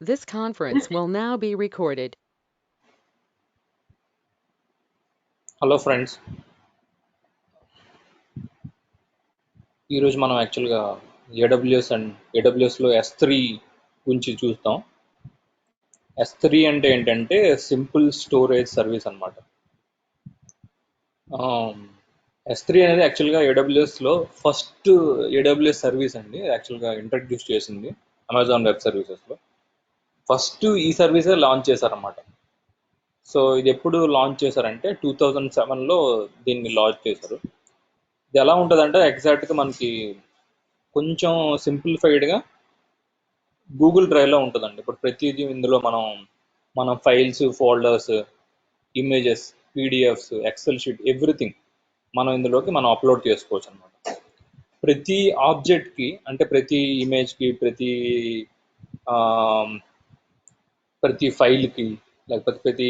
This conference will now be recorded. Hello friends, ఈరోజు మనం యాక్చువల్గా ఏడబ్ల్యూఎస్లో S3 గురించి చూస్తాం. S3 అంటే ఏంటంటే సింపుల్ స్టోరేజ్ సర్వీస్ అనమాట. S3 అనేది యాక్చువల్గా ఏడబ్ల్యూఎస్లో ఫస్ట్ ఏడబ్ల్యూఎస్ సర్వీస్ అండి. యాక్చువల్గా ఇంట్రడ్యూస్ చేసింది అమెజాన్ వెబ్ సర్వీసెస్లో. ఫస్ట్ ఈ సర్వీసే లాంచ్ చేశారన్నమాట. సో ఇది ఎప్పుడు లాంచ్ చేశారంటే 2007లో దీన్ని లాంచ్ చేశారు. ఇది ఎలా ఉంటుందంటే ఎగ్జాక్ట్గా మనకి కొంచెం సింప్లిఫైడ్గా గూగుల్ డ్రైవ్లో ఉంటుందండి. ఇప్పుడు ప్రతిదీ ఇందులో మన files, folders, images, PDFs, Excel sheet, everything మనం ఇందులోకి అప్లోడ్ చేసుకోవచ్చు అనమాట. ప్రతి ఆబ్జెక్ట్కి అంటే ప్రతి ఇమేజ్కి, ప్రతి ఫైల్కి, లేకపోతే ప్రతి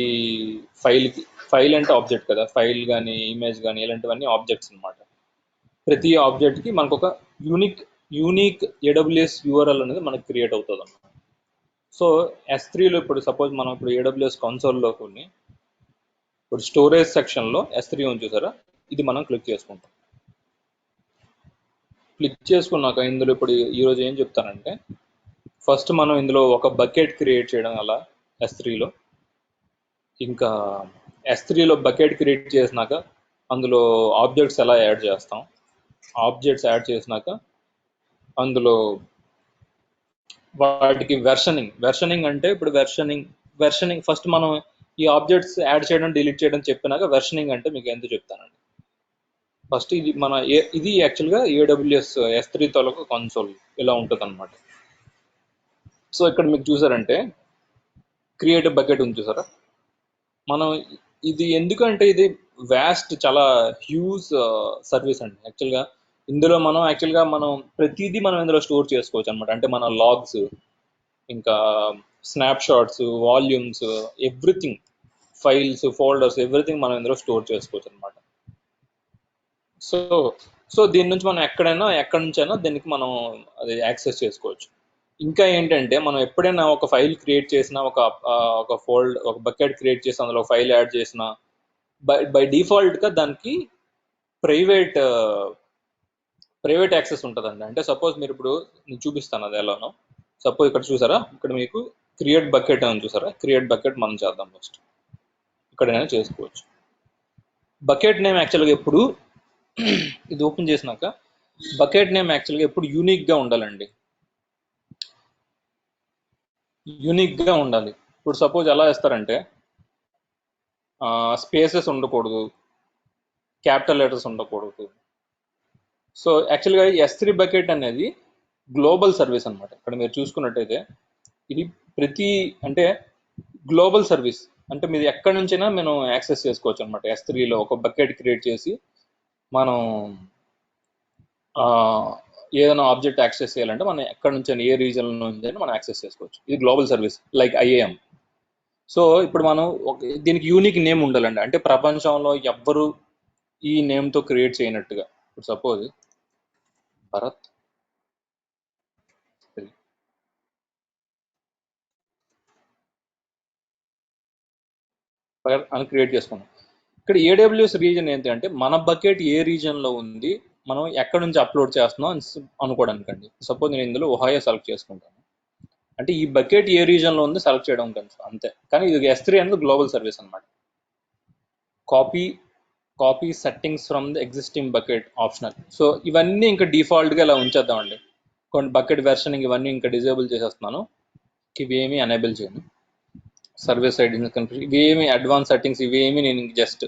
ఫైల్ అంటే ఆబ్జెక్ట్ కదా, ఫైల్ కానీ ఇమేజ్ కానీ ఇలాంటివన్నీ ఆబ్జెక్ట్స్ అనమాట. ప్రతి ఆబ్జెక్ట్కి మనకు ఒక యూనిక్ ఏడబ్ల్యూఎస్ యూఆర్ఎల్ అనేది మనకు క్రియేట్ అవుతుంది అన్నమాట. సో S3లో ఇప్పుడు సపోజ్ మనం ఇప్పుడు ఏడబ్ల్యూఎస్ కన్సోల్లో కొన్ని ఇప్పుడు స్టోరేజ్ సెక్షన్లో S3 ఉంది చూసారా, ఇది మనం క్లిక్ చేసుకుంటాం. క్లిక్ చేసుకున్నాక ఇందులో ఇప్పుడు ఈరోజు ఏం చెప్తానంటే, ఫస్ట్ మనం ఇందులో ఒక బకెట్ క్రియేట్ చేయడం అలా S3లో. ఇంకా S3లో బకెట్ క్రియేట్ చేసినాక అందులో ఆబ్జెక్ట్స్ ఎలా యాడ్ చేస్తాం, ఆబ్జెక్ట్స్ యాడ్ చేసినాక అందులో వాటికి వెర్షనింగ్ అంటే ఇప్పుడు వెర్షనింగ్ ఫస్ట్ మనం ఈ ఆబ్జెక్ట్స్ యాడ్ చేయడం, డిలీట్ చేయడం చెప్పినాక వెర్షనింగ్ అంటే మీకు ఎందుకు చెప్తానండి. ఫస్ట్ ఇది యాక్చువల్గా ఏడబ్ల్యూఎస్ S3 తాలూకు కన్సోల్ ఇలా ఉంటుంది అనమాట. సో ఇక్కడ మీకు చూసారంటే క్రియేట్ బకెట్ ఉంది చూసారా. మనం ఇది ఎందుకంటే ఇది చాలా హ్యూజ్ సర్వీస్ అండి. ఇందులో మనం ప్రతిదీ ఇందులో స్టోర్ చేసుకోవచ్చు అనమాట. అంటే మన లాగ్స్, ఇంకా snap shots, volumes, everything, files, folders, everything మనం ఇందులో స్టోర్ చేసుకోవచ్చు అనమాట. సో దీని నుంచి మనం ఎక్కడి నుంచైనా దీనికి మనం అది యాక్సెస్ చేసుకోవచ్చు. ఇంకా ఏంటంటే మనం ఎప్పుడైనా ఒక ఫైల్ క్రియేట్ చేసినా, ఒక బకెట్ క్రియేట్ చేసి అందులో ఫైల్ యాడ్ చేసిన బై డిఫాల్ట్గా దానికి ప్రైవేట్ యాక్సెస్ ఉంటుందండి. అంటే సపోజ్ మీరు ఇప్పుడు నేను చూపిస్తాను అది ఎలానో. సపోజ్ ఇక్కడ చూసారా, ఇక్కడ మీకు క్రియేట్ బకెట్ అని చూసారా, క్రియేట్ బకెట్ మనం చేద్దాం. ఫస్ట్ ఇక్కడైనా చేసుకోవచ్చు. బకెట్ నేమ్ యాక్చువల్గా ఎప్పుడు ఇది ఓపెన్ చేసినాక బకెట్ నేమ్ యాక్చువల్గా ఎప్పుడు యూనిక్గా ఉండాలండి. యూనిక్గా ఉండాలి. ఇప్పుడు సపోజ్ ఎలా వేస్తారంటే స్పేసెస్ ఉండకూడదు, క్యాపిటల్ లెటర్స్ ఉండకూడదు. సో యాక్చువల్గా S3 బకెట్ అనేది గ్లోబల్ సర్వీస్ అనమాట. ఇక్కడ మీరు చూసుకున్నట్టయితే ఇది అంటే గ్లోబల్ సర్వీస్. అంటే మీరు ఎక్కడి నుంచైనా మనం యాక్సెస్ చేసుకోవచ్చు అనమాట. S3లో ఒక బకెట్ క్రియేట్ చేసి మనం ఏదైనా ఆబ్జెక్ట్ యాక్సెస్ చేయాలంటే మనం ఎక్కడి నుంచైనా, ఏ రీజన్ నుంచి మనం యాక్సెస్ చేసుకోవచ్చు. ఇది global service like IAM. So ఇప్పుడు మనం దీనికి యూనిక్ నేమ్ ఉండాలండి. అంటే ప్రపంచంలో ఎవ్వరు ఈ నేమ్తో క్రియేట్ చేయనట్టుగా. ఇప్పుడు సపోజ్ భరత్ అని క్రియేట్ చేసుకున్నాం. ఇక్కడ AWS రీజన్ ఏంటంటే మన బకెట్ ఏ రీజన్లో ఉంది, మనం ఎక్కడి నుంచి అప్లోడ్ చేస్తున్నాం అని అనుకోవడానికి అండి. సపోజ్ నేను ఇందులో ఒహాయో సెలెక్ట్ చేసుకుంటాను. అంటే ఈ బకెట్ ఏ రీజన్లో ఉంది సెలెక్ట్ చేయడం అంతే. కానీ ఇది S3 అనేది గ్లోబల్ సర్వీస్ అనమాట. Copy settings from the existing bucket optional. So ఇవన్నీ ఇంకా డిఫాల్ట్గా ఇలా ఉంచేద్దామండి. కొన్ని బకెట్ వెర్షనింగ్ ఇవన్నీ ఇంకా డిజేబుల్ చేసేస్తున్నాను. ఇవేమీ ఎనేబుల్ చేయను. సర్వీస్ సైడ్ ఇవేమి అడ్వాన్స్ సెట్టింగ్స్ ఇవేమి నేను జస్ట్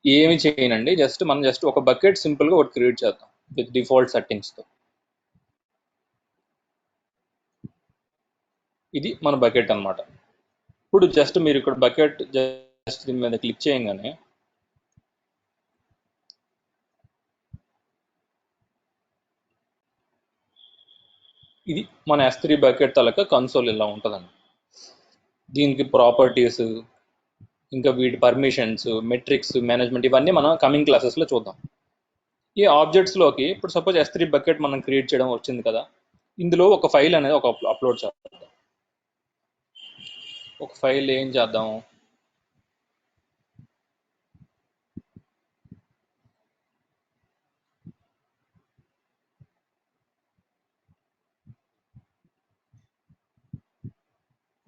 ఏమి చేయనండి. మనం ఒక బకెట్ సింపుల్గా ఒకటి క్రియేట్ చేద్దాం విత్ డిఫాల్ట్ సెట్టింగ్స్తో. ఇది మన బకెట్ అనమాట. ఇప్పుడు మీరు ఇక్కడ బకెట్ దీని మీద క్లిక్ చేయగానే ఇది మన S3 బకెట్ తలక కన్సోల్ ఇలా ఉంటుందండి. దీనికి ప్రాపర్టీస్, ఇంకా వీటి పర్మిషన్స్, మెట్రిక్స్, మేనేజ్మెంట్ ఇవన్నీ మనం కమింగ్ క్లాసెస్లో చూద్దాం. ఈ ఆబ్జెక్ట్స్లోకి ఇప్పుడు సపోజ్ S3 బకెట్ మనం క్రియేట్ చేయడం వచ్చింది కదా, ఇందులో ఒక ఫైల్ అనేది అప్లోడ్ చేద్దాం. ఒక ఫైల్ ఏం చేద్దాం,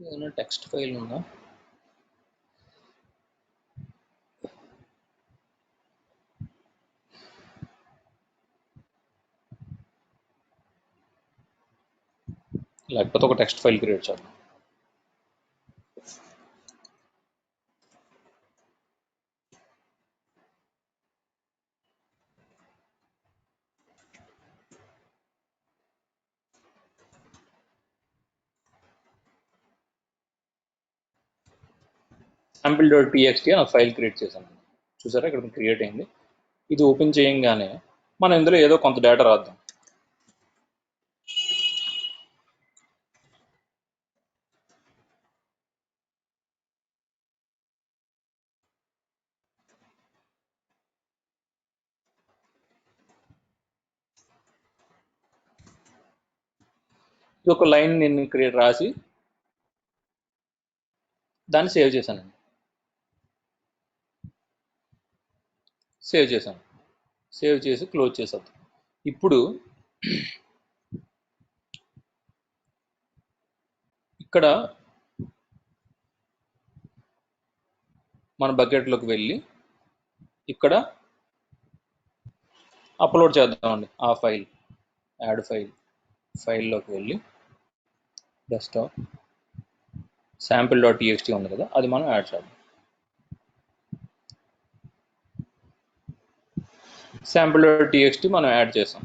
ఏదైనా టెక్స్ట్ ఫైల్ ఉందా, లేకపోతే ఒక టెక్స్ట్ ఫైల్ క్రియేట్ చేద్దాం. sample.txt అని ఒక ఫైల్ క్రియేట్ చేశాను. చూసారా ఇక్కడ క్రియేట్ అయింది. ఇది ఓపెన్ చేయంగానే మనం ఇందులో ఏదో కొంత డేటా రాద్దాం. ఇది ఒక లైన్ నేను రాసి దాన్ని సేవ్ చేశానండి. సేవ్ చేసి క్లోజ్ చేసేద్దాం. ఇప్పుడు ఇక్కడ మన బకెట్లోకి వెళ్ళి ఇక్కడ అప్లోడ్ చేద్దామండి ఆ ఫైల్. యాడ్ ఫైల్లోకి వెళ్ళి డెస్క్టాప్ sample.txt ఉంది కదా, అది మనం యాడ్ చేద్దాం. sample.txt మనం యాడ్ చేసాం.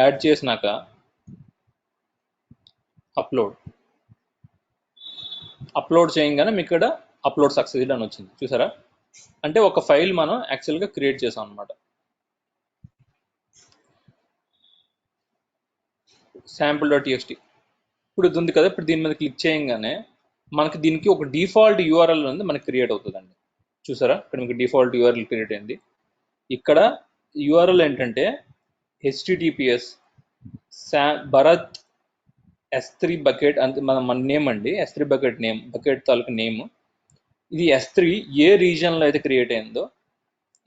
యాడ్ చేసినాక అప్లోడ్ చేయగానే మీకు ఇక్కడ అప్లోడ్ సక్సెస్డ్ అని వచ్చింది. చూసారా, అంటే ఒక ఫైల్ మనం యాక్చువల్గా క్రియేట్ చేసాం అనమాట. sample.txt ఇప్పుడు ఇది ఉంది కదా, ఇప్పుడు దీని మీద క్లిక్ చేయగానే మనకి దీనికి ఒక డిఫాల్ట్ యూఆర్ఎల్ ఉంది మనకి క్రియేట్ అవుతుందండి. చూసారా, ఇక్కడ మీకు డిఫాల్ట్ యూఆర్ఎల్ క్రియేట్ అయింది. ఇక్కడ యూఆర్ఎల్ ఏంటంటే https భరత్ S3 బకెట్ అంతే మన నేమ్ అండి. S3 బకెట్ నేమ్, బకెట్ తాలూకు నేమ్. ఇది S3 ఏ రీజన్లో అయితే క్రియేట్ అయిందో,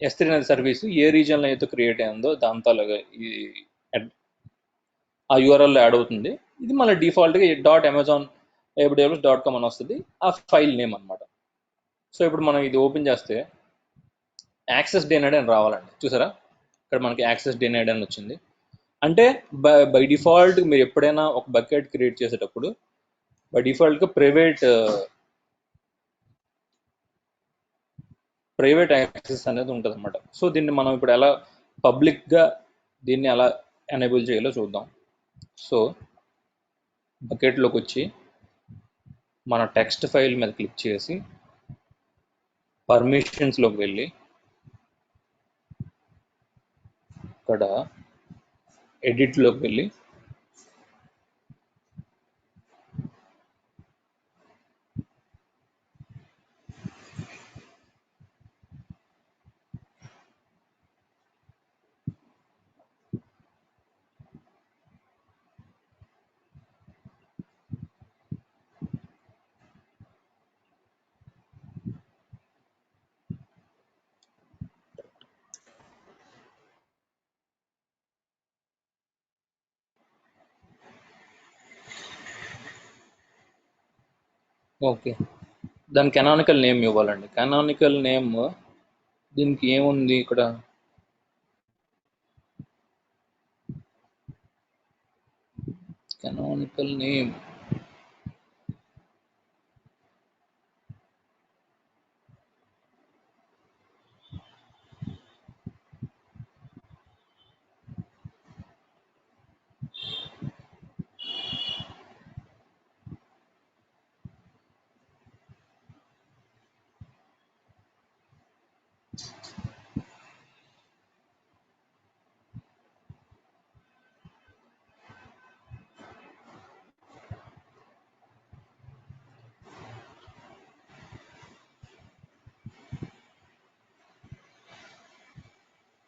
S3 అనేది సర్వీస్ ఏ రీజన్లో అయితే క్రియేట్ అయిందో దాని తాలూగా ఆ యూఆర్ఎల్లో యాడ్ అవుతుంది. ఇది మళ్ళీ డిఫాల్ట్గా .amazon.com అని వస్తుంది, ఆ ఫైల్ నేమ్ అనమాట. సో ఇప్పుడు మనం ఇది ఓపెన్ చేస్తే యాక్సెస్ డినైడ్ అని రావాలండి. చూసారా, ఇక్కడ మనకి యాక్సెస్ డినైడ్ అని వచ్చింది. అంటే బై డిఫాల్ట్ మీరు ఎప్పుడైనా ఒక బకెట్ క్రియేట్ చేసేటప్పుడు బై డిఫాల్ట్గా ప్రైవేట్ యాక్సెస్ అనేది ఉంటుంది అనమాట. సో దీన్ని మనం ఇప్పుడు ఎలా పబ్లిక్గా దీన్ని ఎలా ఎనేబుల్ చేయాలో చూద్దాం. సో బకెట్లోకి వచ్చి మన టెక్స్ట్ ఫైల్ మీద క్లిక్ చేసి పర్మిషన్స్లోకి వెళ్ళి ఇక్కడ ఎడిట్లోకి వెళ్ళి ఓకే, దాని కెనానికల్ నేమ్ ఇవ్వాలండి. కెనానికల్ నేమ్ దీనికి ఏముంది ఇక్కడ, కెనానికల్ నేమ్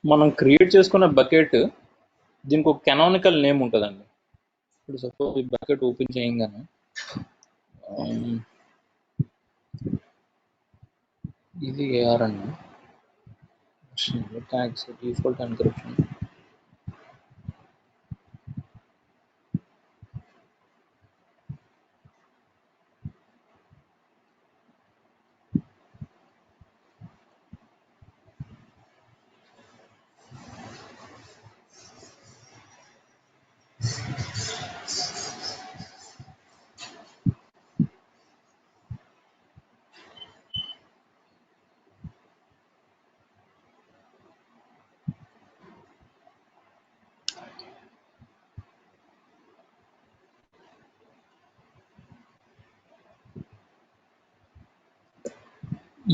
మనం క్రియేట్ చేసుకున్న బకెట్ దీనికి ఒక కెనానికల్ నేమ్ ఉంటుందండి. ఇప్పుడు సపోజ్ ఈ బకెట్ ఓపెన్ చేయగానే ఇది ఏఆర్ అండి, ట్యాగ్స్ డిఫాల్ట్ ఎన్క్రిప్షన్.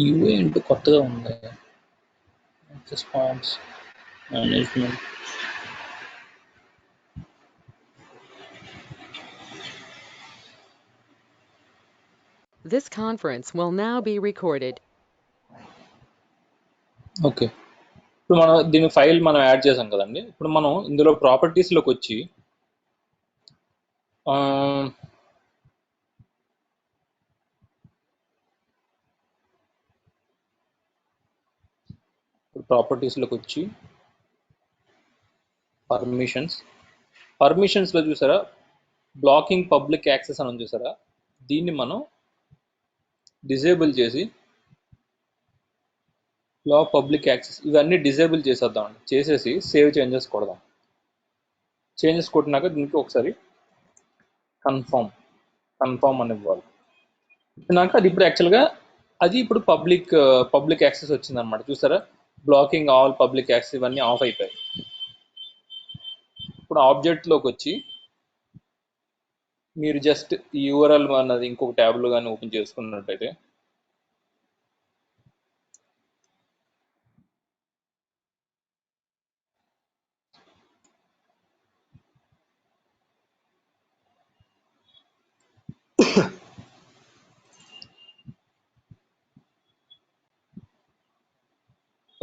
యూఏ అంటే కొత్తగా ఉంది, response management. This conference will now be recorded. Okay, ఇప్పుడు మనం దీని ఫైల్ మనం యాడ్ చేసాం కదండి. ఇప్పుడు మనం ఇందులో ప్రాపర్టీస్లోకి వచ్చి ప్రాపర్టీస్లోకి వచ్చి పర్మిషన్స్లో చూసారా బ్లాకింగ్ పబ్లిక్ యాక్సెస్ అని చూసారా, దీన్ని మనం డిజేబుల్ చేసి బ్లాక్ పబ్లిక్ యాక్సెస్ ఇవన్నీ డిజేబుల్ చేసేద్దాం, చేసేసి సేవ్ చేంజెస్ కొడదాం. చేంజెస్ కొట్టినాక దీనికి ఒకసారి కన్ఫర్మ్ అని ఇవ్వాలి. ఇచ్చినాక అది ఇప్పుడు యాక్చువల్గా అది ఇప్పుడు పబ్లిక్ యాక్సెస్ వచ్చింది అనమాట. చూసారా బ్లాకింగ్ ఆల్ పబ్లిక్ యాక్సెస్ ఇవన్నీ ఆఫ్ అయిపోయాయి. ఇప్పుడు ఆబ్జెక్ట్లోకి వచ్చి మీరు జస్ట్ ఈ యూఆర్ఎల్ అన్నది ఇంకొక ట్యాబ్లో కానీ ఓపెన్ చేసుకున్నట్టయితే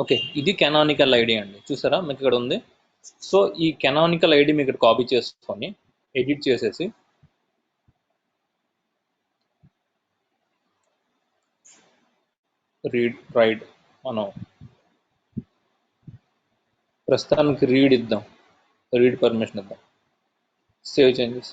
ఓకే, ఇది కెనానికల్ ఐడి అండి. చూసారా మీకు ఇక్కడ ఉంది. సో ఈ కెనానికల్ ఐడి మీకు ఇక్కడ కాపీ చేసుకొని ఎడిట్ చేసేసి రైట్ మనం ప్రస్తుతానికి రీడ్ పర్మిషన్ ఇద్దాం, సేవ్ చేంజెస్.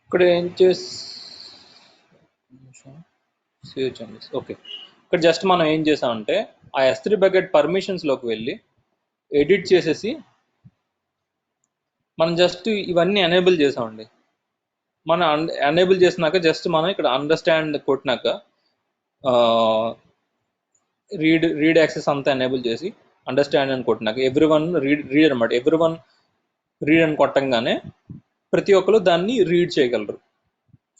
ఇక్కడ ఏం సేవ్ చేంజెస్. ఓకే, ఇక్కడ జస్ట్ మనం ఏం చేసామంటే ఆ S3 బకెట్ పర్మిషన్స్లోకి వెళ్ళి ఎడిట్ చేసేసి మనం జస్ట్ ఇవన్నీ ఎనేబుల్ చేసామండి. మనం ఎనేబుల్ చేసినాక జస్ట్ మనం ఇక్కడ అండర్స్టాండ్ కొట్టినాక రీడ్ యాక్సెస్ అంతా ఎనేబుల్ చేసి అండర్స్టాండ్ అని కొట్టినాక ఎవ్రీవన్ రీడ్ అనమాట. ఎవ్రీవన్ రీడ్ అని కొట్టంగానే ప్రతి ఒక్కరు దాన్ని రీడ్ చేయగలరు.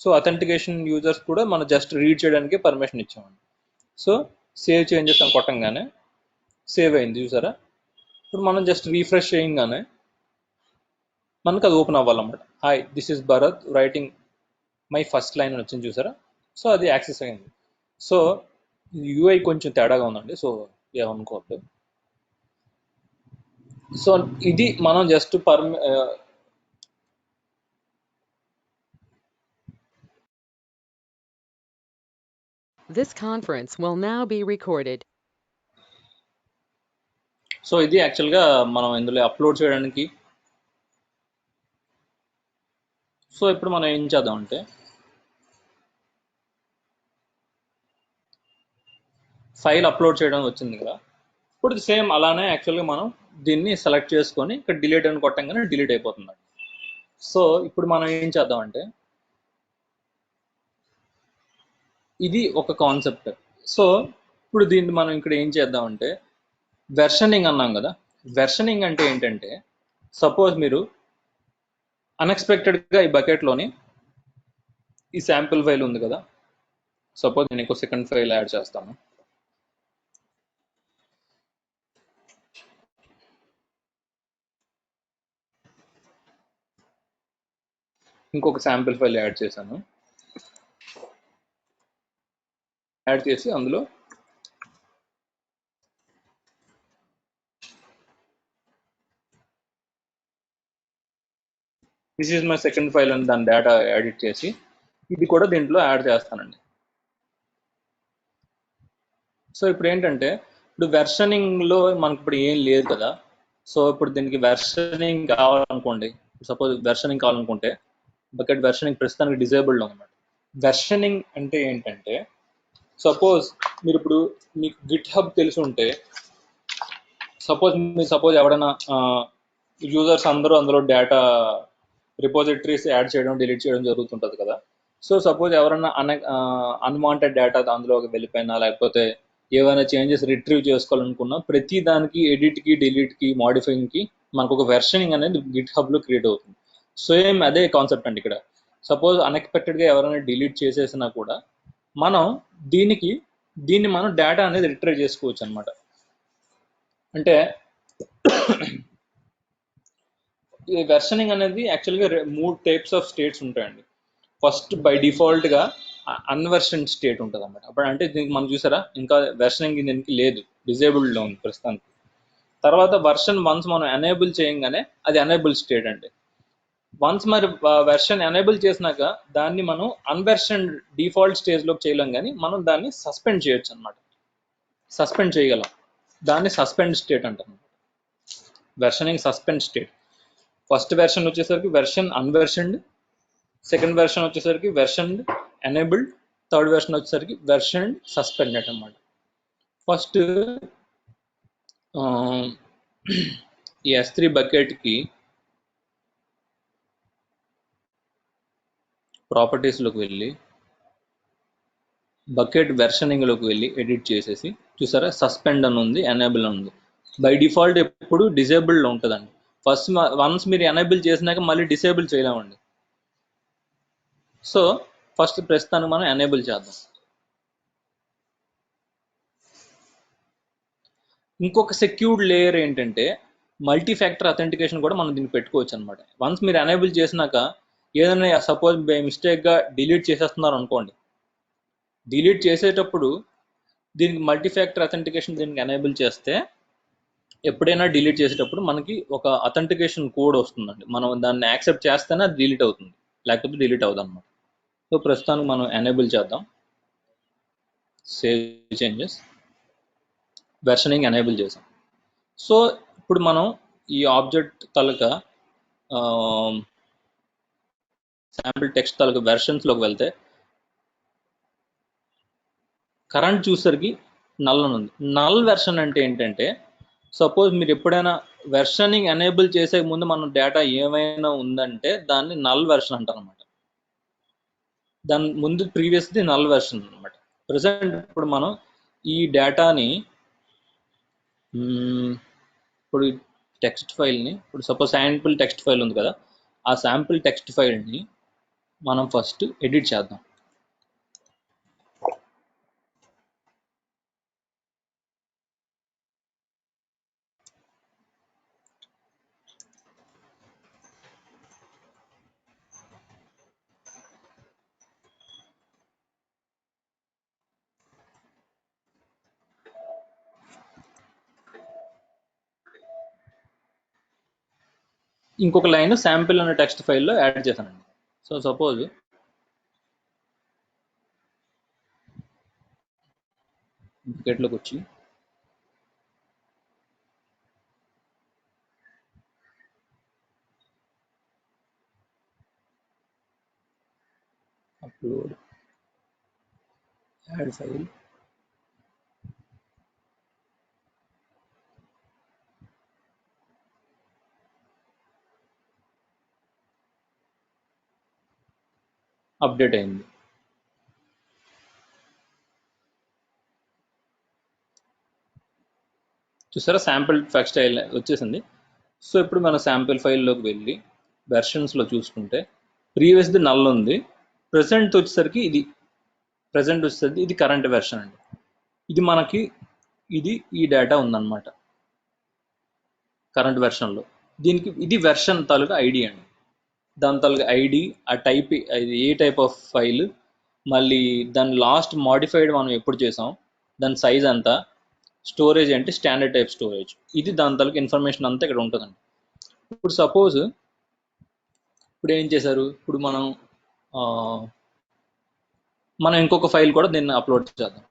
సో అథెంటికేషన్ యూజర్స్ కూడా మనం జస్ట్ రీడ్ చేయడానికి పర్మిషన్ ఇచ్చామండి. సో సేవ్ చేంజెస్ అని కొట్టంగానే సేవ్ అయింది. చూసారా ఇప్పుడు మనం జస్ట్ రీఫ్రెష్ చేయగానే మనకు అది ఓపెన్ అవ్వాలన్నమాట. Hi, this is Bharat writing my first line అని వచ్చింది. చూసారా, సో అది యాక్సెస్ అయింది. సో యూఐ కొంచెం తేడాగా ఉందండి, సో ఏమనుకోవద్దు. సో ఇది మనం just This conference will now be recorded. So ఇది యాక్చువల్గా మనం ఇందులో అప్లోడ్ చేయడానికి. సో ఇప్పుడు మనం ఏం చేద్దామంటే ఫైల్ అప్లోడ్ చేయడం వచ్చింది కదా, ఇప్పుడు సేమ్ అలానే యాక్చువల్గా మనం దీన్ని సెలెక్ట్ చేసుకొని ఇక్కడ డిలీట్ అని కొట్టంగానే డిలీట్ అయిపోతుంది. సో ఇప్పుడు మనం ఏం చేద్దామంటే ఇది ఒక కాన్సెప్ట్. సో ఇప్పుడు దీన్ని మనం ఇక్కడ ఏం చేద్దామంటే వెర్షనింగ్ అన్నాం కదా. వెర్షనింగ్ అంటే ఏంటంటే సపోజ్ మీరు అన్ఎక్స్పెక్టెడ్గా ఈ బకెట్లోని ఈ శాంపిల్ ఫైల్ ఉంది కదా, సపోజ్ నేను ఇంకో సెకండ్ ఫైల్ యాడ్ చేస్తాను. ఇంకొక శాంపిల్ ఫైల్ యాడ్ చేశాను. యాడ్ చేసి అందులో this is my second file అని దాని డేటా ఎడిట్ చేసి ఇది కూడా దీంట్లో యాడ్ చేస్తానండి. సో ఇప్పుడు ఏంటంటే ఇప్పుడు వెర్షనింగ్లో మనకి ఇప్పుడు ఏం లేదు కదా. సో ఇప్పుడు దీనికి వెర్షనింగ్ కావాలనుకోండి, సపోజ్ వెర్షనింగ్ కావాలనుకుంటే బకెట్ వెర్షనింగ్ ప్రస్తుతానికి డిజేబుల్డ్ ఉందన్నమాట. వెర్షనింగ్ అంటే ఏంటంటే సపోజ్ మీరు ఇప్పుడు మీకు గిట్ హబ్ తెలిసి ఉంటే సపోజ్ ఎవరైనా యూజర్స్ అందరూ అందులో డేటా రిపోజిటరీస్ యాడ్ చేయడం డిలీట్ చేయడం జరుగుతుంటుంది కదా. సో సపోజ్ ఎవరైనా అన్వాంటెడ్ డేటా అందులోకి వెళ్ళిపోయినా లేకపోతే ఏమైనా చేంజెస్ రిట్రీవ్ చేసుకోవాలనుకున్నా ప్రతి దానికి ఎడిట్కి డిలీట్కి మాడిఫైయింగ్కి మనకు ఒక వెర్షనింగ్ అనేది గిట్ హబ్లో క్రియేట్ అవుతుంది. సేమ్ అదే కాన్సెప్ట్ అండి ఇక్కడ. సపోజ్ అన్ఎక్స్పెక్టెడ్గా ఎవరైనా డిలీట్ చేసేసినా కూడా మనం దీన్ని మనం డేటా అనేది రిట్రీవ్ చేసుకోవచ్చు అనమాట. అంటే ఈ వెర్షనింగ్ అనేది యాక్చువల్గా 3 టైప్స్ ఆఫ్ స్టేట్స్ ఉంటాయండి. ఫస్ట్ బై డిఫాల్ట్గా అన్వర్షన్ స్టేట్ ఉంటుంది అన్నమాట. అప్పుడు అంటే దీనికి మనం చూసారా ఇంకా వెర్షనింగ్ దీనికి లేదు, డిజేబుల్డ్లో ఉంది ప్రస్తుతానికి. తర్వాత వర్షన్ వన్స్ మనం ఎనేబుల్ చేయగానే అది ఎనేబుల్ స్టేట్ అండి. వన్స్ మరి వెర్షన్ ఎనేబుల్ చేసినాక దాన్ని మనం అన్వెర్షన్ డిఫాల్ట్ స్టేజ్లోకి చేయలేం, కానీ మనం దాన్ని సస్పెండ్ చేయొచ్చు అనమాట. సస్పెండ్ చేయగలం, దాన్ని సస్పెండ్ స్టేట్ అంటాం. వెర్షనింగ్ సస్పెండ్ స్టేట్. ఫస్ట్ వెర్షన్ వచ్చేసరికి వెర్షన్ అన్వెర్షన్డ్, సెకండ్ వెర్షన్ వచ్చేసరికి వెర్షన్ ఎనేబుల్డ్, థర్డ్ వెర్షన్ వచ్చేసరికి వెర్షన్ సస్పెండెడ్ అన్నమాట. ఫస్ట్ ఈ S3 బకెట్కి ప్రాపర్టీస్లోకి వెళ్ళి బకెట్ వెర్షనింగ్లోకి వెళ్ళి ఎడిట్ చేసేసి చూసారా సస్పెండ్ అని ఉంది, ఎనేబుల్ అని ఉంది. బై డిఫాల్ట్ ఎప్పుడు డిజేబుల్డ్ ఉంటుందండి. ఫస్ట్ వన్స్ మీరు ఎనేబుల్ చేసినాక మళ్ళీ డిసేబుల్ చేయలేమండి. సో ఫస్ట్ ప్రస్తుతానికి మనం ఎనేబుల్ చేద్దాం. ఇంకొక సెక్యూర్డ్ లేయర్ ఏంటంటే మల్టీ ఫ్యాక్టర్ అథెంటికేషన్ కూడా మనం దీన్ని పెట్టుకోవచ్చు అనమాట. వన్స్ మీరు ఎనేబుల్ చేసినాక ఏదైనా సపోజ్ బై మిస్టేక్గా డిలీట్ చేసేస్తున్నారు అనుకోండి, డిలీట్ చేసేటప్పుడు దీనికి మల్టీ ఫ్యాక్టర్ అథెంటికేషన్ దీనికి ఎనేబుల్ చేస్తే ఎప్పుడైనా డిలీట్ చేసేటప్పుడు మనకి ఒక అథెంటికేషన్ కోడ్ వస్తుందండి. మనం దాన్ని యాక్సెప్ట్ చేస్తేనే అది డిలీట్ అవుతుంది, లేకపోతే డిలీట్ అవుతుంది అనమాట. సో ప్రస్తుతానికి మనం ఎనేబుల్ చేద్దాం. సేవ్ చేంజెస్, వెర్షనింగ్ ఎనేబుల్ చేసాం. సో ఇప్పుడు మనం ఈ ఆబ్జెక్ట్ తాలూకా శాంపిల్ టెక్స్ట్ తాలూకా వెర్షన్స్లోకి వెళ్తే కరెంట్ చూసరికి నల్ అని ఉంది. నల్ వెర్షన్ అంటే ఏంటంటే సపోజ్ మీరు ఎప్పుడైనా వెర్షనింగ్ ఎనేబుల్ చేసే ముందు మనం డేటా ఏమైనా ఉందంటే దాన్ని నల్ వెర్షన్ అంటారు అనమాట. దాని ముందు ప్రీవియస్ది నల్ వెర్షన్ అనమాట. ప్రజెంట్ ఇప్పుడు మనం ఈ డేటాని ఇప్పుడు టెక్స్ట్ ఫైల్ని ఇప్పుడు సపోజ్ శాంపిల్ టెక్స్ట్ ఫైల్ ఉంది కదా, ఆ శాంపిల్ టెక్స్ట్ ఫైల్ని మనం ఫస్ట్ ఎడిట్ చేద్దాం. ఇంకొక లైన్ శాంపిల్ అనే టెక్స్ట్ ఫైల్లో యాడ్ చేశానండి. సో సపోజ్ డూప్లికేట్లోకి వచ్చి అప్లోడ్ యాడ్ ఫైల్, అప్డేట్ అయింది. చూసారా శాంపిల్ ఫైల్ స్టైల్ వచ్చేసింది. సో ఇప్పుడు మన శాంపిల్ ఫైల్లోకి వెళ్ళి వెర్షన్స్లో చూసుకుంటే ప్రీవియస్ది నల్ ఉంది, ప్రజెంట్ వచ్చేసరికి ఇది కరెంట్ వెర్షన్ అండి. ఇది మనకి ఈ డేటా ఉందన్నమాట కరెంట్ వెర్షన్లో. దీనికి ఇది వెర్షన్ తాలూకా ఐడి అండి. దాని తాలూకా ఐడి, ఆ టైప్, అది ఏ టైప్ ఆఫ్ ఫైల్, మళ్ళీ దాని లాస్ట్ మాడిఫైడ్ మనం ఎప్పుడు చేసాం, దాని సైజ్ అంతా, స్టోరేజ్ అంటే స్టాండర్డ్ టైప్ స్టోరేజ్, ఇది దాని తాలూకా ఇన్ఫర్మేషన్ అంతా ఇక్కడ ఉంటుందండి. ఇప్పుడు సపోజ్ ఇప్పుడు ఏం చేశారు, ఇప్పుడు మనం ఇంకొక ఫైల్ కూడా దీన్ని అప్లోడ్ చేద్దాం.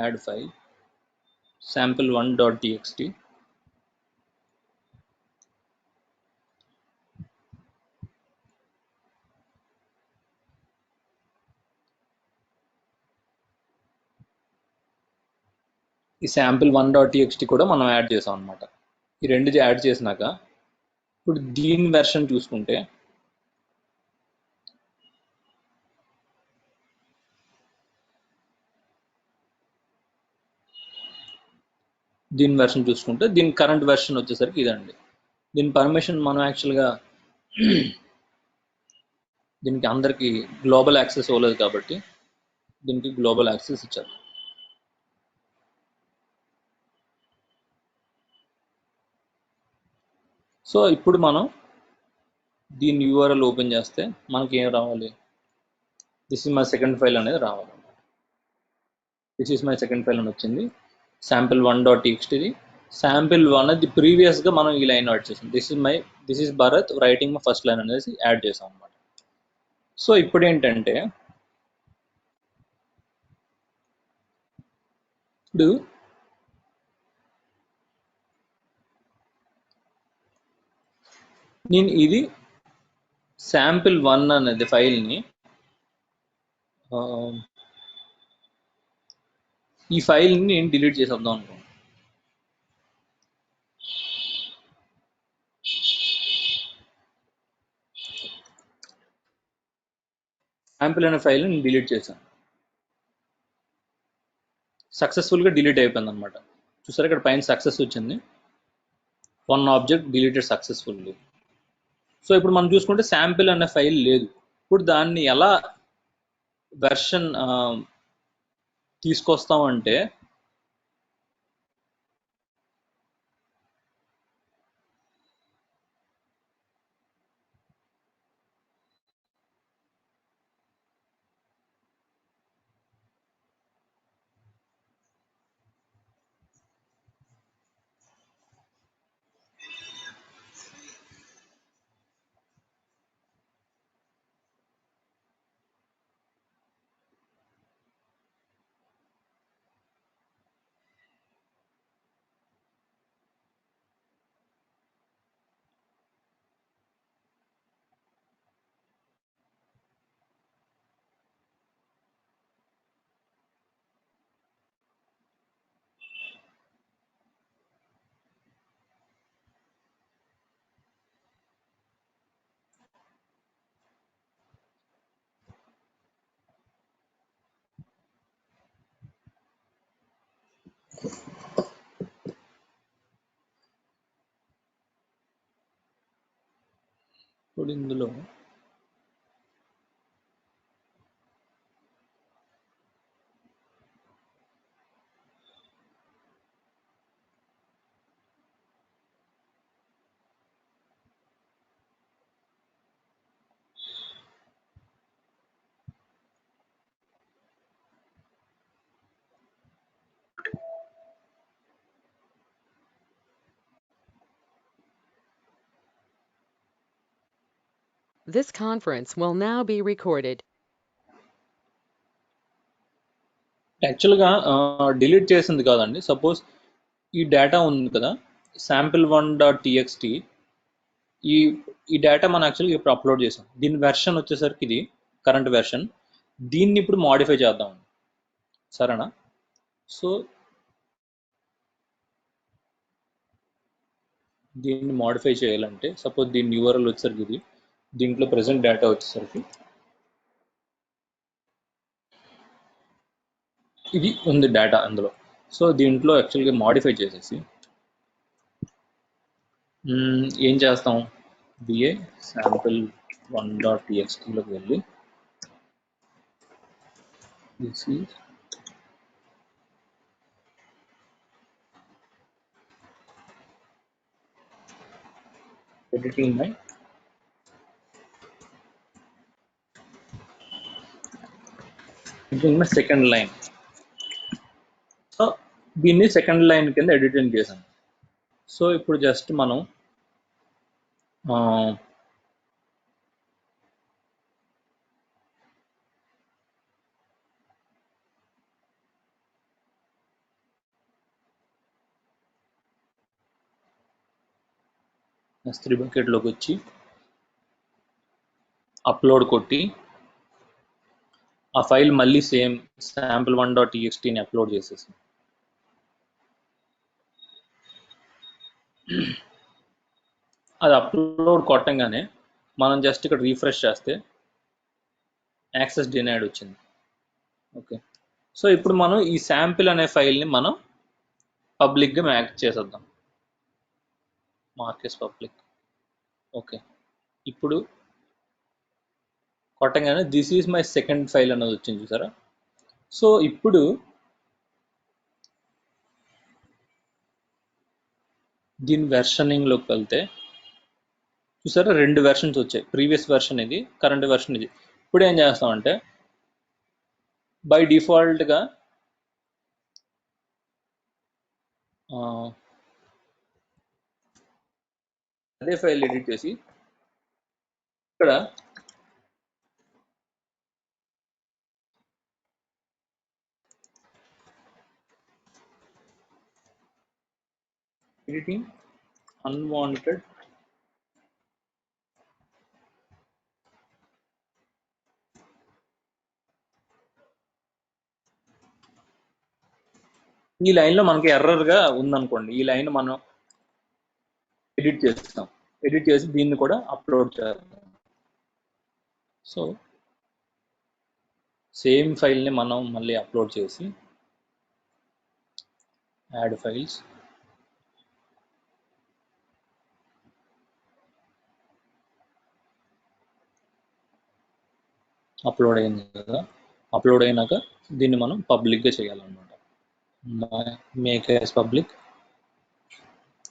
Add file sample1.txt. ఈ sample1.txt కూడా మనం యాడ్ చేసాం అనమాట. ఈ రెండు యాడ్ చేసినాక ఇప్పుడు దీని వెర్షన్ చూసుకుంటే దీని కరెంట్ వెర్షన్ వచ్చేసరికి ఇదండి. దీని పర్మిషన్ మనం యాక్చువల్గా దీనికి అందరికి గ్లోబల్ యాక్సెస్ ఇవ్వలేదు కాబట్టి దీనికి గ్లోబల్ యాక్సెస్ ఇచ్చారు. సో ఇప్పుడు మనం దీన్ని URL ఓపెన్ చేస్తే మనకి ఏం రావాలి, this is my second file అనేది రావాలి. This is my second file అని వచ్చింది. sample1.txt. ఇది sample1 అది ప్రీవియస్గా మనం ఈ లైన్ యాడ్ చేసాం. This is Bharat writing my first line అనేసి యాడ్ చేసాం అనమాట. సో ఇప్పుడు ఏంటంటే ఇప్పుడు నేను ఇది sample1 అనేది ఫైల్ని ఈ ఫైల్ని నేను డిలీట్ చేసేద్దాం అనుకున్నాను. శాంపిల్ అనే ఫైల్ని నేను డిలీట్ చేశాను, సక్సెస్ఫుల్గా డిలీట్ అయిపోయింది అనమాట. చూసారు ఇక్కడ పైన సక్సెస్ వచ్చింది, 1 ఆబ్జెక్ట్ డిలీటెడ్ సక్సెస్ఫుల్లీ. సో ఇప్పుడు మనం చూసుకుంటే శాంపిల్ అనే ఫైల్ లేదు. ఇప్పుడు దాన్ని ఎలా వెర్షన్ తీసుకొస్తామంటే ఇప్పుడు ఇందులో This conference will now be recorded. యాక్చువల్గా డిలీట్ చేసింది కాదండి. సపోజ్ ఈ డేటా ఉంది కదా, sample1.txt, ఈ ఈ డేటా మనం యాక్చువల్గా ఇప్పుడు అప్లోడ్ చేసాం. దీని వెర్షన్ వచ్చేసరికి ఇది కరెంట్ వెర్షన్. దీన్ని ఇప్పుడు మాడిఫై చేద్దాం, సరేనా? సో దీన్ని మాడిఫై చేయాలంటే సపోజ్ దీని యూఆర్ఎల్ వచ్చేసరికి ఇది, దీంట్లో ప్రెసెంట్ డేటా వచ్చేసరికి ఇది ఉంది డేటా అందులో. సో దీంట్లో యాక్చువల్గా మాడిఫై చేసేసి ఏం చేస్తాం, బిఏ sample1.txtలోకి వెళ్ళి this is editing my second line. So దీన్ని సెకండ్ లైన్ కింద ఎడిటింగ్ చేసాం. సో ఇప్పుడు జస్ట్ మనం S3 బకెట్లోకి వచ్చి అప్లోడ్ కొట్టి ఆ ఫైల్ మళ్ళీ సేమ్ sample1.txtని అప్లోడ్ చేసేసి అది అప్లోడ్ కొట్టంగానే మనం జస్ట్ ఇక్కడ రీఫ్రెష్ చేస్తే యాక్సెస్ డినైడ్ వచ్చింది. ఓకే, సో ఇప్పుడు మనం ఈ శాంపిల్ అనే ఫైల్ని మనం పబ్లిక్గా మ్యాక్ చేసేద్దాం, మార్కెస్ పబ్లిక్. ఓకే, ఇప్పుడు కొట్టంగానే this is my second file అన్నది వచ్చింది, చూసారా? సో ఇప్పుడు దీని వెర్షనింగ్లోకి వెళ్తే చూసారా, 2 వెర్షన్స్ వచ్చాయి. ప్రీవియస్ వెర్షన్ ఇది, కరెంట్ వెర్షన్ ఇది. ఇప్పుడు ఏం చేస్తామంటే బై డిఫాల్ట్గా అదే ఫైల్ ఎడిట్ చేసి ఇక్కడ ఎడిటింగ్ అన్వాంటెడ్ ఈ లైన్లో మనకి ఎర్రర్గా ఉందనుకోండి, ఈ లైన్ మనం ఎడిట్ చేస్తాం. ఎడిట్ చేసి దీన్ని కూడా అప్లోడ్ చేస్తాం. సో సేమ్ ఫైల్ని మనం మళ్ళీ అప్లోడ్ చేసి యాడ్ ఫైల్స్, అప్లోడ్ అయింది కదా. అప్లోడ్ అయినాక దీన్ని మనం పబ్లిక్గా చేయాలన్నమాట, మేక్ యాజ్ పబ్లిక్.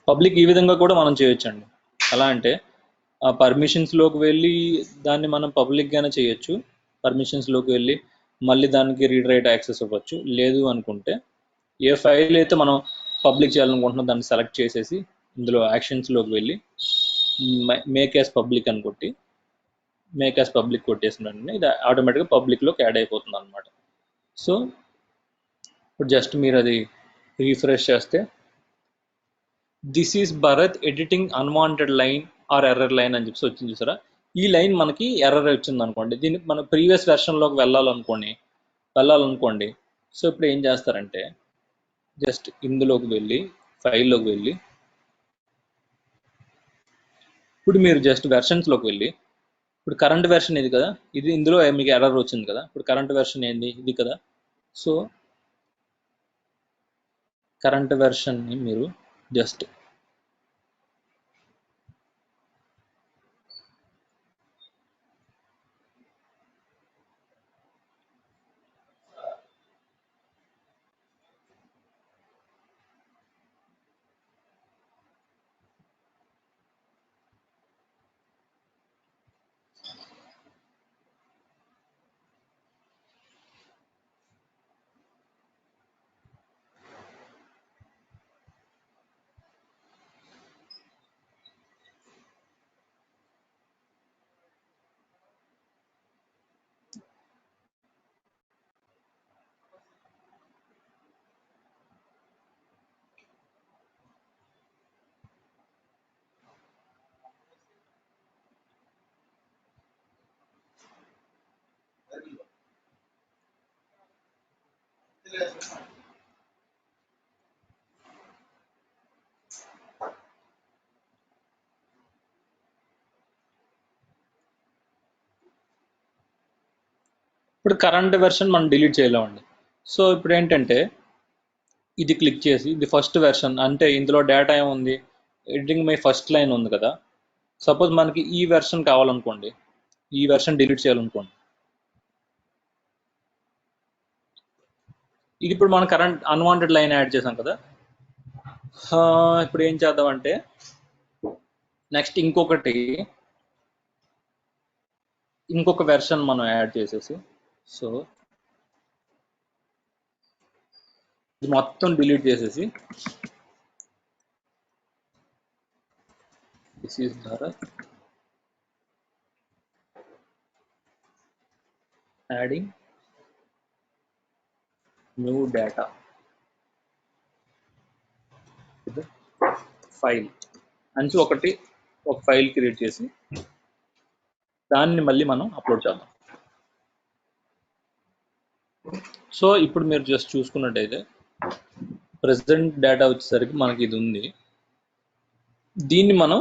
పబ్లిక్ ఈ విధంగా కూడా మనం చేయొచ్చండి. ఎలా అంటే పర్మిషన్స్లోకి వెళ్ళి దాన్ని మనం పబ్లిక్గానే చేయొచ్చు. పర్మిషన్స్లోకి వెళ్ళి మళ్ళీ దానికి రీడ్ రైట్ యాక్సెస్ ఇవ్వచ్చు. లేదు అనుకుంటే ఏ ఫైల్ అయితే మనం పబ్లిక్ చేయాలనుకుంటున్నాం దాన్ని సెలెక్ట్ చేసేసి ఇందులో యాక్షన్స్లోకి వెళ్ళి మేక్ యాజ్ పబ్లిక్ అని కొట్టి మేక్ యాజ్ పబ్లిక్ కొట్టేసిన వెంటనే ఇది ఆటోమేటిక్గా పబ్లిక్లోకి యాడ్ అయిపోతుంది అనమాట. సో ఇప్పుడు జస్ట్ మీరు అది రీఫ్రెష్ చేస్తే this is Bharat editing unwanted line or error line అని చెప్పి వచ్చింది, చూసారా? ఈ లైన్ మనకి ఎర్రర్ వచ్చింది అనుకోండి, దీన్ని మన ప్రీవియస్ వెర్షన్లోకి వెళ్ళాలనుకోండి. సో ఇప్పుడు ఏం చేస్తారంటే జస్ట్ ఇందులోకి వెళ్ళి ఫైల్లోకి వెళ్ళి ఇప్పుడు మీరు జస్ట్ వెర్షన్స్లోకి వెళ్ళి ఇప్పుడు కరెంట్ వెర్షన్ ఇది కదా, ఇది ఇందులో మీకు ఎర్రర్ వచ్చింది కదా. ఇప్పుడు కరెంట్ వెర్షన్ ఏంది, ఇది కదా. సో కరెంట్ వెర్షన్ని మీరు జస్ట్ ఇప్పుడు కరెంట్ వెర్షన్ మనం డిలీట్ చేయలేమండి. సో ఇప్పుడు ఏంటంటే ఇది క్లిక్ చేసి ఇది ఫస్ట్ వెర్షన్ అంటే ఇందులో డేటా ఏముంది, ఎడిటింగ్ మై ఫస్ట్ లైన్ ఉంది కదా. సపోజ్ మనకి ఈ వెర్షన్ కావాలనుకోండి, ఈ వెర్షన్ డిలీట్ చేయాలనుకోండి, ఇది ఇప్పుడు మనం కరెంట్ అన్వాంటెడ్ లైన్ యాడ్ చేసాం కదా. ఇప్పుడు ఏం చేద్దామంటే నెక్స్ట్ ఇంకొక వెర్షన్ మనం యాడ్ చేసేసి, సో ఇది మొత్తం డిలీట్ చేసేసి this is Bharat adding new data file అని ఒక ఫైల్ క్రియేట్ చేసి దాన్ని మళ్ళీ మనం అప్లోడ్ చేద్దాం. సో ఇప్పుడు మీరు జస్ట్ చూసుకున్నట్టయితే ప్రెసెంట్ డేటా వచ్చేసరికి మనకి ఇది ఉంది. దీన్ని మనం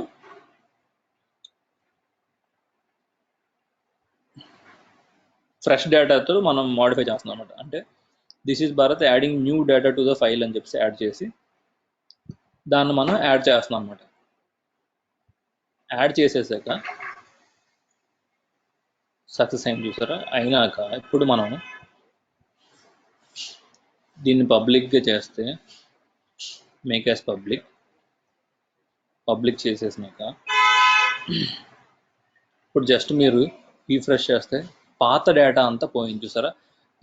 ఫ్రెష్ డేటాతో మనం మోడిఫై చేస్తున్నాం అనమాట. అంటే this is Bharat adding new data to the file అని చెప్పి యాడ్ చేసి దాన్ని మనం యాడ్ చేస్తున్నాం అనమాట. యాడ్ చేసేసాక సక్సెస్ అయింది చూసారా. అయినాక ఇప్పుడు మనం దీన్ని పబ్లిక్గా చేస్తే మేక్ యాస్ పబ్లిక్ చేసేసినాక ఇప్పుడు జస్ట్ మీరు రీఫ్రెష్ చేస్తే పాత డేటా అంతా పోయింది చూసారా.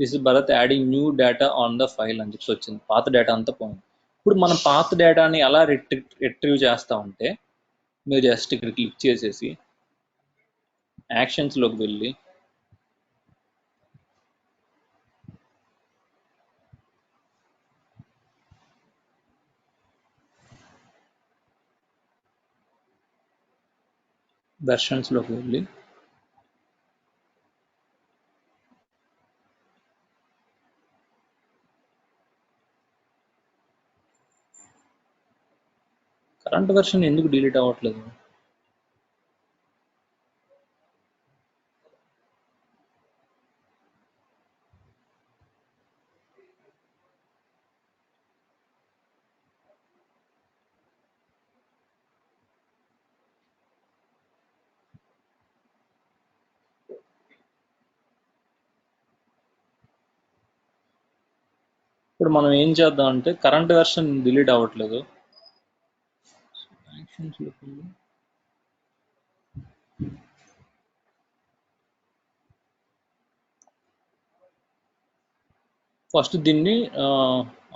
This is Bharat adding new data on the file అని చెప్పి వచ్చింది. పాత డేటా అంతా పోయింది. ఇప్పుడు మనం పాత డేటాని ఎలా రిట్రీవ్ చేస్తామంటే మీరు జస్ట్ ఇక్కడ క్లిక్ చేసేసి యాక్షన్స్లోకి వెళ్ళి వెర్షన్స్లోకి వెళ్ళి కరెంట్ వెర్షన్ ఎందుకు డిలీట్ అవ్వట్లేదు? ఇప్పుడు మనం ఏం చేద్దాం అంటే కరెంట్ వెర్షన్ డిలీట్ అవ్వట్లేదు. ఫస్ట్ దీన్ని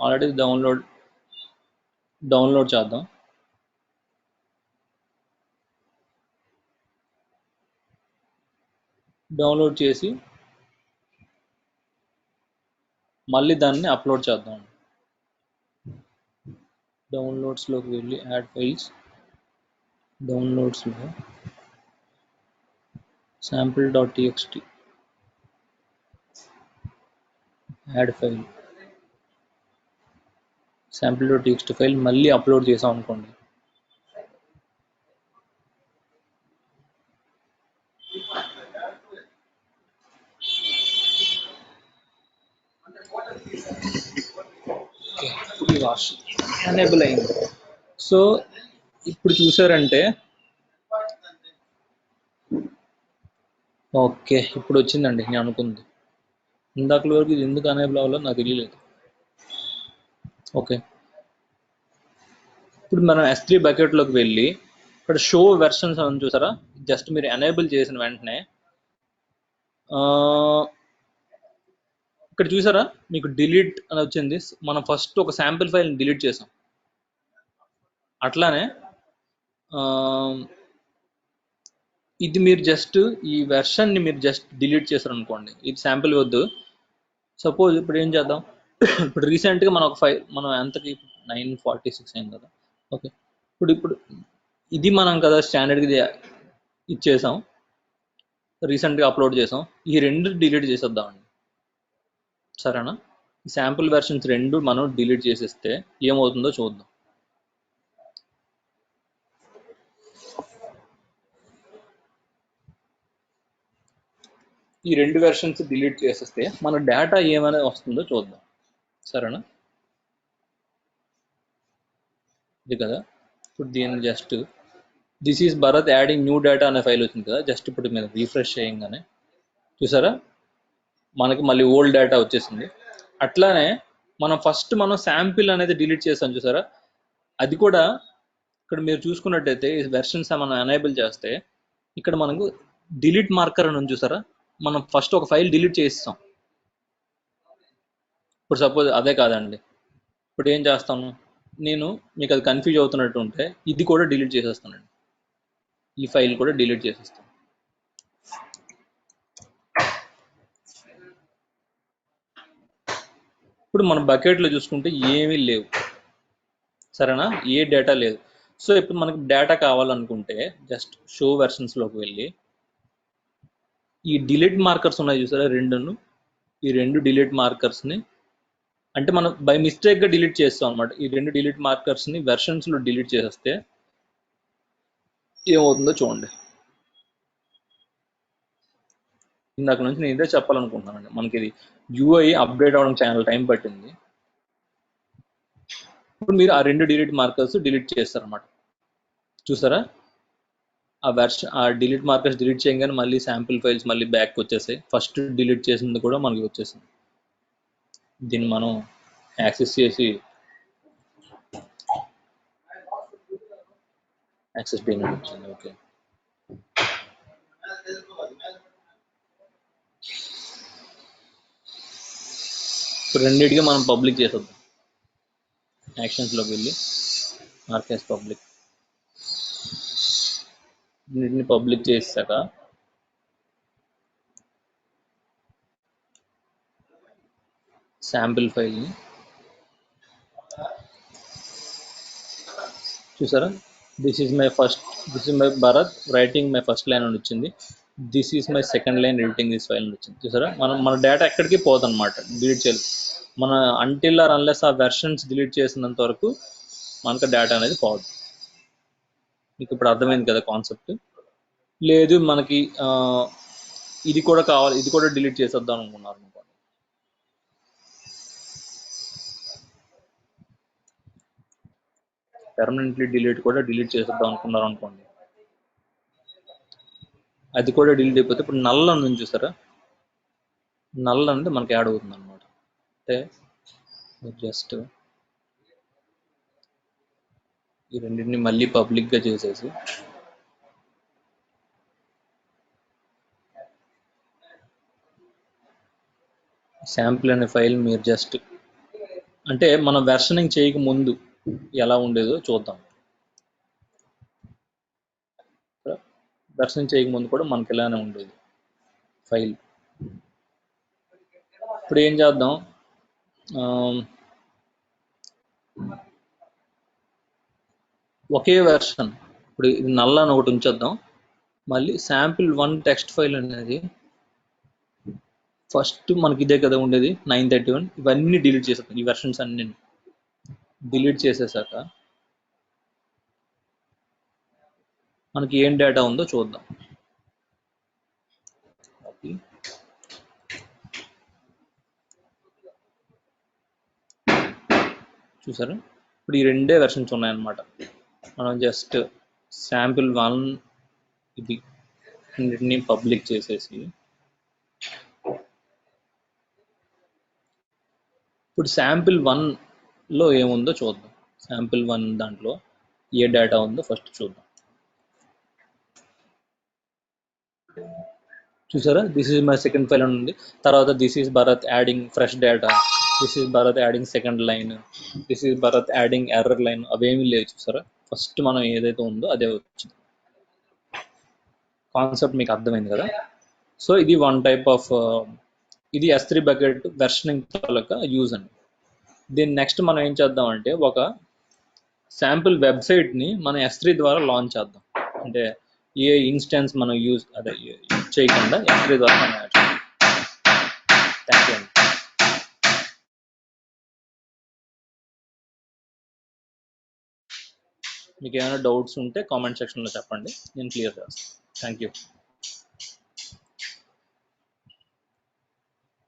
ఆల్రెడీ డౌన్లోడ్ చేద్దాం. డౌన్లోడ్ చేసి మళ్ళీ దాన్ని అప్లోడ్ చేద్దాం. డౌన్లోడ్స్లోకి వెళ్ళి యాడ్ ఫైల్స్, డౌన్లోడ్స్లో sample.txt add file, sample.txt file మళ్ళీ అప్లోడ్ చేసాం అనుకోండి. ఎనేబుల్ అయింది. సో ఇప్పుడు చూసారంటే ఓకే ఇప్పుడు వచ్చిందండి. నేను అనుకుంది ఇందాక వరకు ఇది ఎందుకు ఎనేబుల్ అవ్వాలో నాకు తెలియలేదు. ఓకే ఇప్పుడు మనం S3 బకెట్లోకి వెళ్ళి ఇక్కడ షో వెర్షన్స్ అని చూసారా. జస్ట్ మీరు ఎనేబుల్ చేసిన వెంటనే ఇక్కడ చూసారా మీకు డిలీట్ అని వచ్చింది. మనం ఫస్ట్ ఒక శాంపిల్ ఫైల్ డిలీట్ చేసాం. అట్లానే ఇది మీరు జస్ట్ ఈ వెర్షన్ని మీరు జస్ట్ డిలీట్ చేశారు అనుకోండి, ఇది శాంపిల్ వద్దు. సపోజ్ ఇప్పుడు ఏం చేద్దాం, ఇప్పుడు రీసెంట్గా మనం ఒక ఫైల్ మనం ఎంతకి 946 అయింది కదా. ఓకే ఇప్పుడు ఇది మనం కదా స్టాండర్డ్కి ఇచ్చేసాం, రీసెంట్గా అప్లోడ్ చేసాం. ఈ రెండు డిలీట్ చేసేద్దామండి, సరేనా. శాంపుల్ వెర్షన్స్ రెండు మనం డిలీట్ చేసేస్తే ఏమవుతుందో చూద్దాం. ఈ రెండు వెర్షన్స్ డిలీట్ చేసేస్తే మన డేటా ఏమైనా వస్తుందో చూద్దాం. సరేనా? ఇది కదా. ఇప్పుడు దీన్ని just this is Bharat adding new data అనే ఫైల్ వచ్చింది కదా. జస్ట్ ఇప్పుడు మీరు రీఫ్రెష్ చేయగానే చూసారా మనకి మళ్ళీ ఓల్డ్ డేటా వచ్చేసింది. అట్లానే మనం ఫస్ట్ శాంపిల్ అనేది డిలీట్ చేసాం చూసారా, అది కూడా ఇక్కడ మీరు చూసుకున్నట్టయితే వెర్షన్స్ మనం ఎనేబుల్ చేస్తే ఇక్కడ మనకు డిలీట్ మార్కర్ అని చూసారా, మనం ఫస్ట్ ఒక ఫైల్ డిలీట్ చేస్తాం. ఇప్పుడు సపోజ్ అదే కాదండి, ఇప్పుడు ఏం చేస్తాను నేను, మీకు అది కన్ఫ్యూజ్ అవుతున్నట్టు ఉంటే ఇది కూడా డిలీట్ చేసేస్తానండి, ఈ ఫైల్ కూడా డిలీట్ చేసేస్తాను. ఇప్పుడు మన బకెట్లో చూసుకుంటే ఏమీ లేవు, సరేనా, ఏ డేటా లేదు. సో ఇప్పుడు మనకి డేటా కావాలనుకుంటే జస్ట్ షో వెర్షన్స్లోకి వెళ్ళి ఈ డిలీట్ మార్కర్స్ ఉన్నాయి చూసారా రెండును, ఈ రెండు డిలీట్ మార్కర్స్ని అంటే మనం బై మిస్టేక్గా డిలీట్ చేస్తాం అనమాట. ఈ రెండు డిలీట్ మార్కర్స్ని వెర్షన్స్లో డిలీట్ చేసేస్తే ఏమవుతుందో చూడండి. ఇందాక నుంచి నేను ఇదే చెప్పాలనుకుంటున్నానండి, మనకి ఇది యూఐ అప్డేట్ అవ్వడం చాలా టైం పట్టింది. ఇప్పుడు మీరు ఆ రెండు డిలీట్ మార్కర్స్ డిలీట్ చేస్తారన్నమాట. చూసారా ఆ డిలీట్ మార్కర్స్ డిలీట్ చేయగానే మళ్ళీ శాంపిల్ ఫైల్స్ మళ్ళీ బ్యాక్ వచ్చేసాయి. ఫస్ట్ డిలీట్ చేసింది కూడా మనకి వచ్చేసింది. దీన్ని మనం యాక్సెస్ చేసి యాక్సెస్ డేని వచ్చింది. ఓకే, ఇప్పుడు రెండింటికి మనం పబ్లిక్ చేసేద్దాం. యాక్షన్స్లోకి వెళ్ళి మార్కెస్ పబ్లిక్, రెండింటిని పబ్లిక్ చేసాక శాంపిల్ ఫైల్ని చూసారా, this is my Bharat writing my first line అని వచ్చింది, this is my second line editing this file అని వచ్చింది. చూసారా మన డేటా ఎక్కడికి పోదన్నమాట, డిలీట్ చేయాలి మన అంటిల్ ఆర్ అన్లెస్ ఆ వెర్షన్స్ డిలీట్ చేసినంత వరకు మనకు డేటా అనేది పోదు. మీకు ఇప్పుడు అర్థమైంది కదా కాన్సెప్ట్. లేదు మనకి ఇది కూడా కావాలి, ఇది కూడా డిలీట్ చేసేద్దాం అనుకున్నారు అనుకోండి, పర్మనెంట్లీ డిలీట్ కూడా డిలీట్ చేసేద్దాం అనుకున్నారు అనుకోండి, అది కూడా డిలీట్ అయిపోతే ఇప్పుడు నల్ అని చూసారా, నల్ అనేది మనకి యాడ్ అవుతుంది అనమాట. అంటే జస్ట్ ఈ రెండింటిని మళ్ళీ పబ్లిక్గా చేసేసి శాంపిల్ అనే ఫైల్ మీరు జస్ట్ అంటే మనం వెర్షనింగ్ చేయక ముందు ఎలా ఉండేదో చూద్దాం. వెర్షనింగ్ చేయక ముందు కూడా మనకి ఇలానే ఉండేది ఫైల్. ఇప్పుడు ఏం చేద్దాం, ఒకే వెర్షన్, ఇప్పుడు ఇది నల్ల అని ఒకటి ఉంచేద్దాం, మళ్ళీ sample1 టెక్స్ట్ ఫైల్ అనేది ఫస్ట్ మనకి ఇదే కదా ఉండేది 931, ఇవన్నీ డిలీట్ చేసేద్దాం, ఈ వెర్షన్స్ అన్ని డిలీట్ చేసేసాక మనకి ఏం డేటా ఉందో చూద్దాం. చూసారా ఇప్పుడు ఈ రెండే వెర్షన్స్ ఉన్నాయన్నమాట. మనం జస్ట్ sample1 ఇది రెండింటిని పబ్లిక్ చేసేసి ఇప్పుడు sample1లో ఏముందో చూద్దాం. sample1 దాంట్లో ఏ డేటా ఉందో ఫస్ట్ చూద్దాం. చూసారా this is my second file అని ఉంది, తర్వాత this is Bharat adding fresh data, this is Bharat adding second line, this is Bharat adding error line, అవేమీ లేవు. చూసారా ఫస్ట్ మనం ఏదైతే ఉందో అదే వచ్చింది. కాన్సెప్ట్ మీకు అర్థమైంది కదా. సో ఇది వన్ టైప్ ఆఫ్ ఇది S3 బకెట్ వెర్షనింగ్ తాలూకా యూజ్ అండి. దీని నెక్స్ట్ మనం ఏం చేద్దాం అంటే ఒక శాంపుల్ వెబ్సైట్ని మన S3 ద్వారా లాంచ్ చేద్దాం. అంటే ఏ ఇన్స్టెన్స్ మనం యూజ్ చేయకుండా S3 ద్వారా మనం మీకు ఏమైనా డౌట్స్ ఉంటే కామెంట్ సెక్షన్లో చెప్పండి, నేను క్లియర్ చేస్తాను. Thank you.